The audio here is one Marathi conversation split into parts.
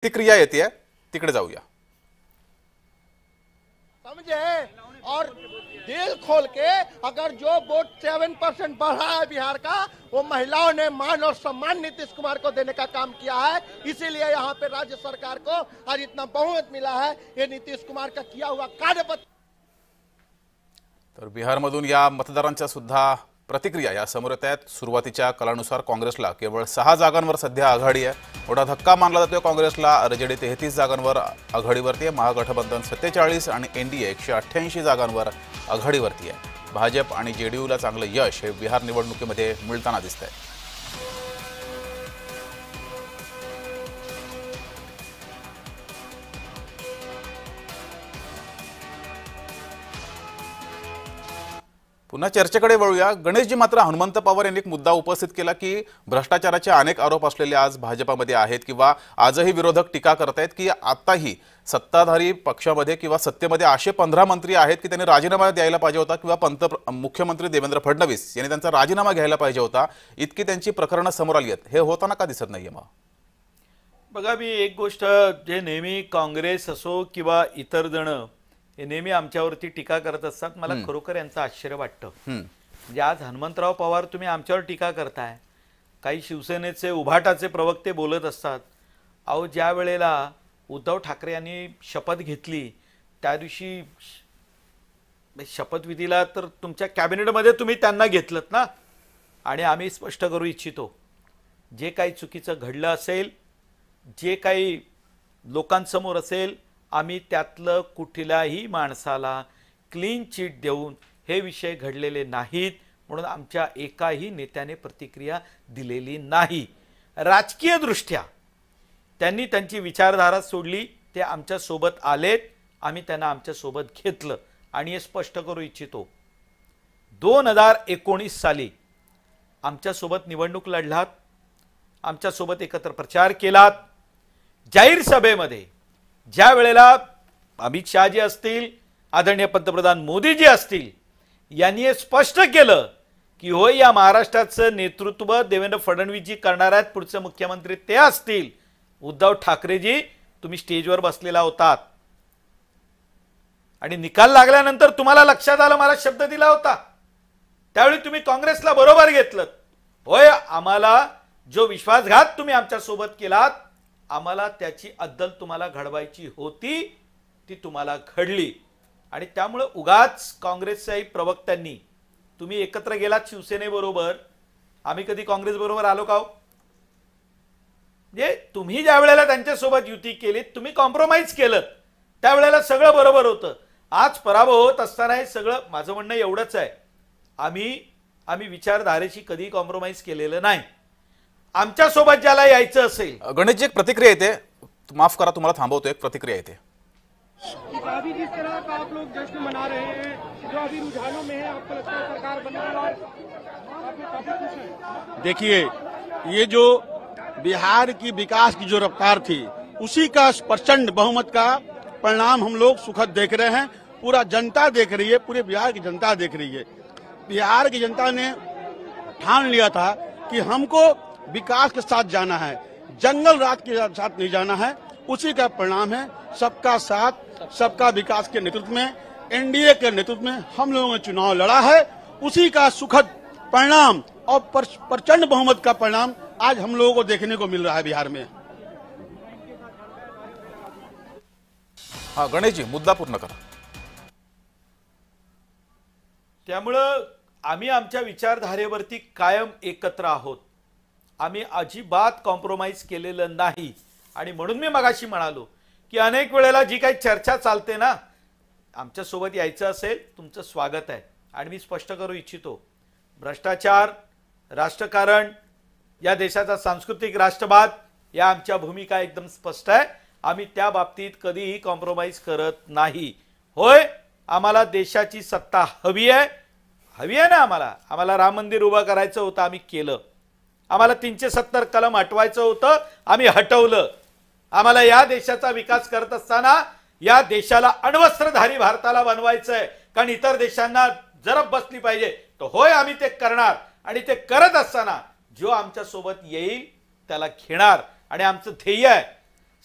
प्रतिक्रिया येते तिकडे जाऊया। समझे और दिल खोल के अगर जो वोट 7% बढ़ा है बिहार का, वो महिलाओं ने मान और सम्मान नीतीश कुमार को देने का काम किया है। इसीलिए यहाँ पे राज्य सरकार को आज इतना बहुमत मिला है। ये नीतीश कुमार का किया हुआ कार्य। तर बिहारमधून या मतदारांच्या सुद्धा प्रतिक्रिया या समोर येत आहेत। सुरुवातीच्या कलानुसार काँग्रेसला केवळ 6 जागांवर सध्या आघाडी आहे। मोठा धक्का मानला जातोय काँग्रेसला। आरजेडी 33 जागांवर आघाडीवरती आहे। महागठबंधन 47 आणि एनडीए 188 जागांवर आघाडीवरती आहे। भाजप आणि जेडीयूला चांगलं यश हे बिहार निवडणुकीमध्ये मिळताना दिसतंय। पुन्हा चर्चेकडे वळूया। गणेशजी, मात्र हनुमंत पवार यांनी एक मुद्दा उपस्थित केला की भ्रष्टाचाराचे अनेक आरोप असलेले आज भाजपामध्ये आहेत किंवा आजही विरोधक टीका करत आहेत की आताही सत्ताधारी पक्षामध्ये किंवा सत्तेमध्ये असे 15 मंत्री आहेत की त्यांनी राजीनामा द्यायला पाहिजे होता किंवा मुख्यमंत्री देवेंद्र फडणवीस यांनी त्यांचा राजीनामा घ्यायला पाहिजे होता। इतकी त्यांची प्रकरणं समोर आली आहेत। हे होताना का दिसत नाहीये? मग बघा, मी एक गोष्ट जे नेहमी काँग्रेस असो किंवा इतर जण हे नेहमी आमच्यावरती टीका करत असतात, मला खरोखर यांचं आश्चर्य वाटतं। म्हणजे आज हनुमंतराव पवार तुम्ही आमच्यावर टीका करताय, काही शिवसेनेचे उभाटाचे प्रवक्ते बोलत असतात। अहो, ज्या वेळेला उद्धव ठाकरे यांनी शपथ घेतली त्या दिवशी शपथविधीला तर तुमच्या कॅबिनेटमध्ये तुम्ही त्यांना घेतलत ना। आणि आम्ही स्पष्ट करू इच्छितो, जे काही चुकीचं घडलं असेल, जे काही लोकांसमोर असेल, आम्ही त्यातलं कुठल्याही माणसाला क्लीन चिट देऊन हे विषय घडलेले नाहीत म्हणून आमच्या एकाही नेत्याने प्रतिक्रिया दिलेली नाही। राजकीय दृष्ट्या त्यांनी त्यांची विचारधारा सोडली, ते आमच्या सोबत आलेत, आम्ही त्यांना आमच्या सोबत घेतलं। आणि हे स्पष्ट करू इच्छितो, 2019 साली आमच्या सोबत निवडणूक लढलात, आमच्या सोबत एकत्र प्रचार केलात। जाहीर सभेमध्ये ज्या वेळेला अमित शहाजी असतील, आदरणीय पंतप्रधान मोदीजी असतील, यांनी हे स्पष्ट केलं की होय, या महाराष्ट्राचं नेतृत्व देवेंद्र फडणवीसजी करणार आहेत, पुढचे मुख्यमंत्री ते असतील। उद्धव ठाकरेजी तुम्ही स्टेजवर बसलेला होतात आणि निकाल लागल्यानंतर तुम्हाला लक्षात आलं, मला शब्द दिला होता, त्यावेळी तुम्ही काँग्रेसला बरोबर घेतलं। होय, आम्हाला जो विश्वासघात तुम्ही आमच्या सोबत केलात, आम्हाला त्याची अद्दल तुम्हाला घडवायची होती, ती तुम्हाला घडली। आणि त्यामुळे उगाच काँग्रेसच्याही प्रवक्त्यांनी तुम्ही एकत्र गेलात शिवसेनेबरोबर, आम्ही कधी काँग्रेस बरोबर आलो का? म्हणजे तुम्ही ज्या वेळेला त्यांच्यासोबत युती केली, तुम्ही कॉम्प्रोमाइज केलं, त्यावेळेला सगळं बरोबर होतं। आज पराभव होत असताना हे सगळं, माझं म्हणणं एवढंच आहे, आम्ही विचारधारेशी कधी कॉम्प्रोमाइज केलेलं नाही। आमच्या सोबत ज्याला यायचं असेल। गणेशजी, एक प्रतिक्रिया येते, माफ करा तुम्हाला थांबवतो, एक प्रतिक्रिया येते। अभी जिस तरह का आप लोग जश्न मना रहे हैं, जो अभी रुझानों में है, आपको लगता है सरकार बनने वाला है? देखिए, ये जो बिहार की विकास की जो रफ्तार थी, उसी का प्रचंड बहुमत का परिणाम हम लोग सुखद देख रहे हैं। पूरा जनता देख रही है, पूरे बिहार की जनता देख रही है। बिहार की जनता ने ठान लिया था कि हमको विकास के साथ जाना है, जंगल राज के साथ नहीं जाना है। उसी का परिणाम है सबका साथ सबका विकास के नेतृत्व में, एनडीए के नेतृत्व में हम लोगों ने चुनाव लड़ा है। उसी का सुखद परिणाम और प्रचंड बहुमत का परिणाम आज हम लोगों को देखने को मिल रहा है बिहार में। हाँ गणेशजी, मुद्दा पूर्ण करा। त्यामुळं आम्ही आमच्या विचारधारेवरती कायम एकत्र आहोत, आम्ही अजिबात कॉम्प्रोमाइज केलेलं नाही। आणि म्हणून मी मगाशी म्हणालो की अनेक वेळेला जी काही चर्चा चालते ना, आमच्या सोबत यायचं असेल, तुमचं स्वागत आहे। आणि मी स्पष्ट करू इच्छितो, भ्रष्टाचार, राजकारण, या देशाचा सांस्कृतिक राष्ट्रवाद, या आमच्या भूमिका एकदम स्पष्ट आहे। आम्ही त्या बाबतीत कधीही कॉम्प्रोमाइज करत नाही। होय, आम्हाला देशाची सत्ता हवी आहे ना, आम्हाला राम मंदिर उभं करायचं होतं, आम्ही केलं। आम्हाला 370 कलम हटवायचं होतं, आम्ही हटवलं। आम्हाला या देशाचा विकास करत असताना या देशाला अण्वस्त्रधारी भारताला बनवायचं आहे, कारण इतर देशांना जरब बसली पाहिजे। तर होय, आम्ही ते करणार। आणि ते करत असताना जो आमच्या सोबत येईल त्याला घेणार। आणि आमचं ध्येय आहे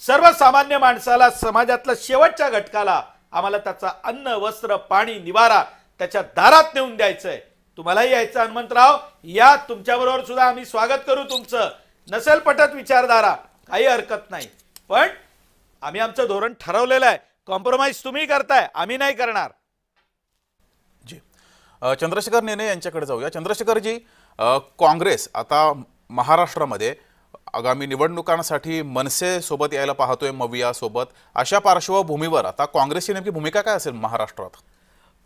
सर्वसामान्य माणसाला, समाजातल्या शेवटच्या घटकाला आम्हाला त्याचा अन्न, वस्त्र, पाणी, निवारा त्याच्या दारात नेऊन द्यायचंय. तुम्हालाही यायचं हनुमंतराव, या, तुमच्याबरोबर सुद्धा आम्ही स्वागत करू तुमचं. नसेल पटत विचारधारा, काही हरकत नाही, पण आम्ही आमचं धोरण ठरवलेलं आहे. कॉम्प्रोमाइज तुम्ही करताय, आम्ही नाही करणार. जी, चंद्रशेखर नेने यांच्याकडे जाऊया. चंद्रशेखरजी, काँग्रेस आता महाराष्ट्रामध्ये आगामी निवडणुकांसाठी मनसे सोबत यायला पाहतोय, मविया सोबत. अशा पार्श्वभूमीवर आता काँग्रेसची नेमकी भूमिका काय असेल महाराष्ट्रात?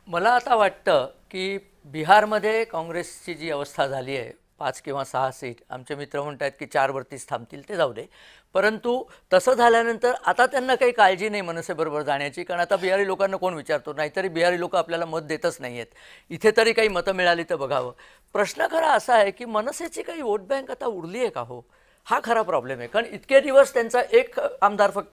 मला आता वाटतं की बिहारमध्ये काँग्रेसची जी अवस्था झाली आहे, 5 किंवा 6 सीट, आमचे मित्र म्हणत आहेत की 4 वरतीच थांबतील, ते जाऊ दे. परंतु तसं झाल्यानंतर आता त्यांना काही काळजी नाही मनसेबरोबर जाण्याची, कारण आता बिहारी लोकांना कोण विचारतो, नाहीतरी बिहारी लोक आपल्याला मत देतच नाही आहेत. इथे तरी काही मतं मिळाली तर बघावं. प्रश्न खरा असा आहे की मनसेची काही वोट बँक आता उरली आहे का हो, हा खरा प्रॉब्लेम आहे. कारण इतके दिवस त्यांचा एक आमदार फक्त